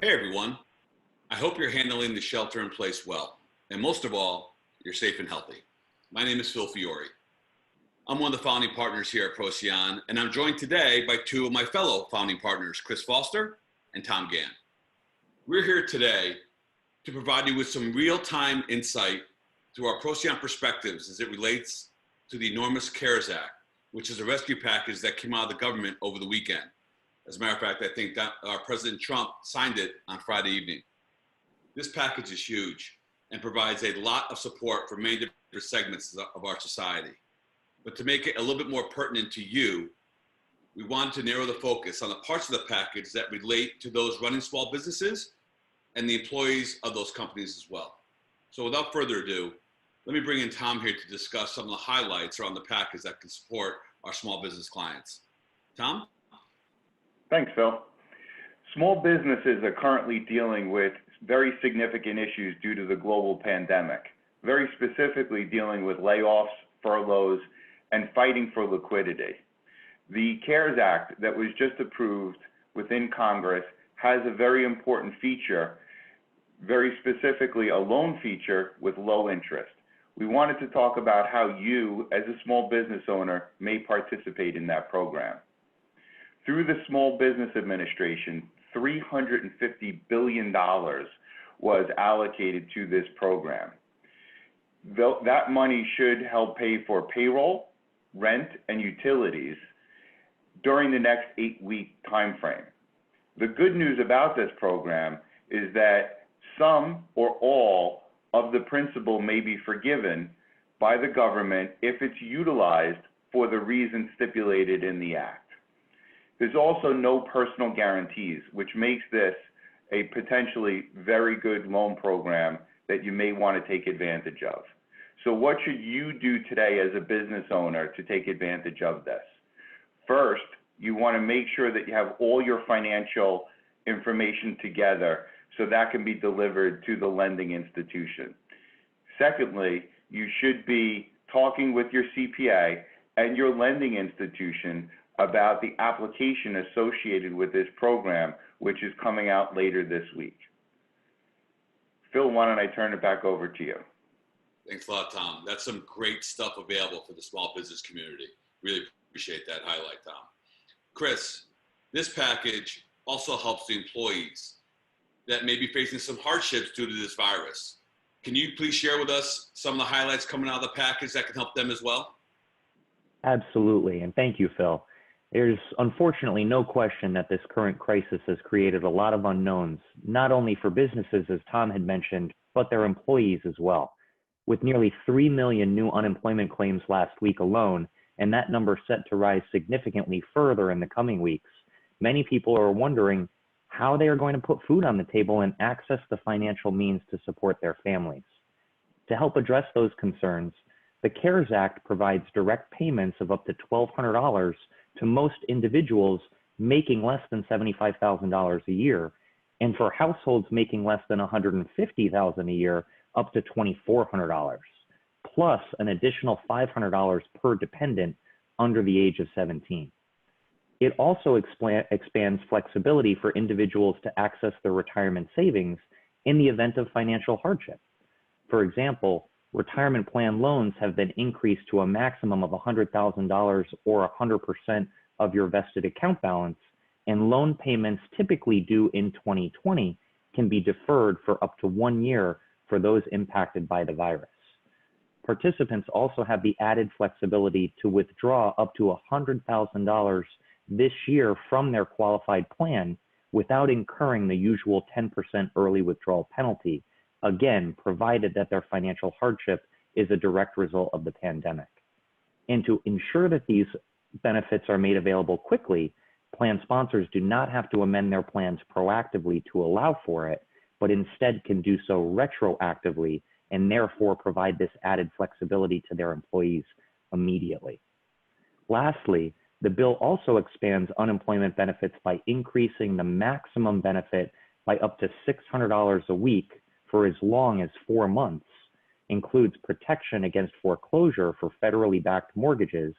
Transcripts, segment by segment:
Hey everyone, I hope you're handling the shelter in place well. And most of all, you're safe and healthy. My name is Phil Fiore. I'm one of the founding partners here at Procyon, and I'm joined today by two of my fellow founding partners, Chris Foster and Tom Gann. We're here today to provide you with some real-time insight through our Procyon perspectives as it relates to the enormous CARES Act, which is a rescue package that came out of the government over the weekend. As a matter of fact, I think that President Trump signed it on Friday evening. This package is huge and provides a lot of support for many different segments of our society. But to make it a little bit more pertinent to you, we wanted to narrow the focus on the parts of the package that relate to those running small businesses and the employees of those companies as well. So without further ado, let me bring in Tom here to discuss some of the highlights around the package that can support our small business clients. Tom? Thanks, Phil. Small businesses are currently dealing with very significant issues due to the global pandemic, very specifically dealing with layoffs, furloughs, and fighting for liquidity. The CARES Act that was just approved within Congress has a very important feature, very specifically a loan feature with low interest. We wanted to talk about how you, as a small business owner, may participate in that program. Through the Small Business Administration, $350 billion was allocated to this program. That money should help pay for payroll, rent, and utilities during the next 8-week time frame. The good news about this program is that some or all of the principal may be forgiven by the government if it's utilized for the reasons stipulated in the Act. There's also no personal guarantees, which makes this a potentially very good loan program that you may want to take advantage of. So what should you do today as a business owner to take advantage of this? First, you want to make sure that you have all your financial information together so that can be delivered to the lending institution. Secondly, you should be talking with your CPA and your lending institution about the application associated with this program, which is coming out later this week. Phil, why don't I turn it back over to you? Thanks a lot, Tom. That's some great stuff available for the small business community. Really appreciate that highlight, Tom. Chris, this package also helps the employees that may be facing some hardships due to this virus. Can you please share with us some of the highlights coming out of the package that can help them as well? Absolutely, and thank you, Phil. There's unfortunately no question that this current crisis has created a lot of unknowns, not only for businesses, as Tom had mentioned, but their employees as well. With nearly 3 million new unemployment claims last week alone, and that number set to rise significantly further in the coming weeks, many people are wondering how they are going to put food on the table and access the financial means to support their families. To help address those concerns, the CARES Act provides direct payments of up to $1,200 to most individuals making less than $75,000 a year, and for households making less than $150,000 a year, up to $2,400, plus an additional $500 per dependent under the age of 17. It also expands flexibility for individuals to access their retirement savings in the event of financial hardship. For example, retirement plan loans have been increased to a maximum of $100,000 or 100% of your vested account balance, and loan payments typically due in 2020 can be deferred for up to 1 year for those impacted by the virus. Participants also have the added flexibility to withdraw up to $100,000 this year from their qualified plan without incurring the usual 10% early withdrawal penalty, again, provided that their financial hardship is a direct result of the pandemic. And to ensure that these benefits are made available quickly, plan sponsors do not have to amend their plans proactively to allow for it, but instead can do so retroactively and therefore provide this added flexibility to their employees immediately. Lastly, the bill also expands unemployment benefits by increasing the maximum benefit by up to $600 a week for as long as 4 months, includes protection against foreclosure for federally backed mortgages,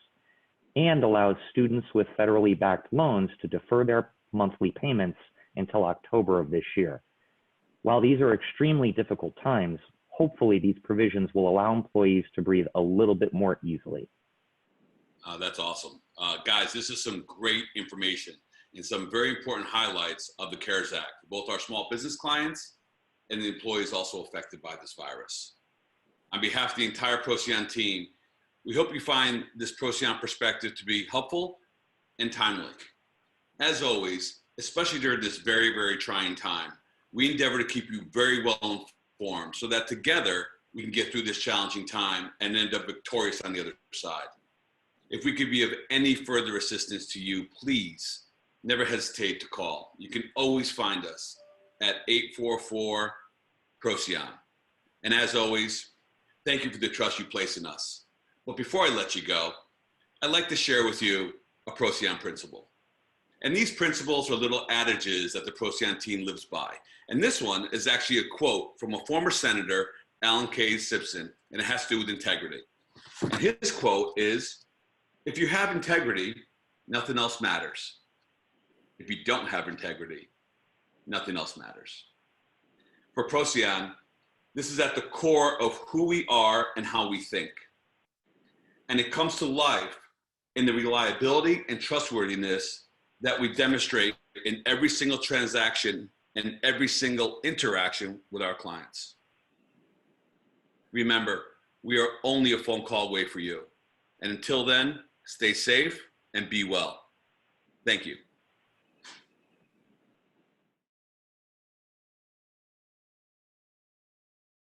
and allows students with federally backed loans to defer their monthly payments until October of this year. While these are extremely difficult times, hopefully these provisions will allow employees to breathe a little bit more easily. That's awesome. Guys, this is some great information and some very important highlights of the CARES Act, both our small business clients and the employees also affected by this virus. On behalf of the entire Procyon team, we hope you find this Procyon perspective to be helpful and timely. As always, especially during this very, very trying time, we endeavor to keep you very well informed so that together we can get through this challenging time and end up victorious on the other side. If we could be of any further assistance to you, please never hesitate to call. You can always find us at 844-PROCYON. And as always, thank you for the trust you place in us. But before I let you go, I'd like to share with you a Procyon principle. And these principles are little adages that the Procyon team lives by. And this one is actually a quote from a former senator, Alan K. Simpson, and it has to do with integrity. And his quote is, "If you have integrity, nothing else matters. If you don't have integrity, nothing else matters." For Procyon, this is at the core of who we are and how we think. And it comes to life in the reliability and trustworthiness that we demonstrate in every single transaction and every single interaction with our clients. Remember, we are only a phone call away for you. And until then, stay safe and be well. Thank you.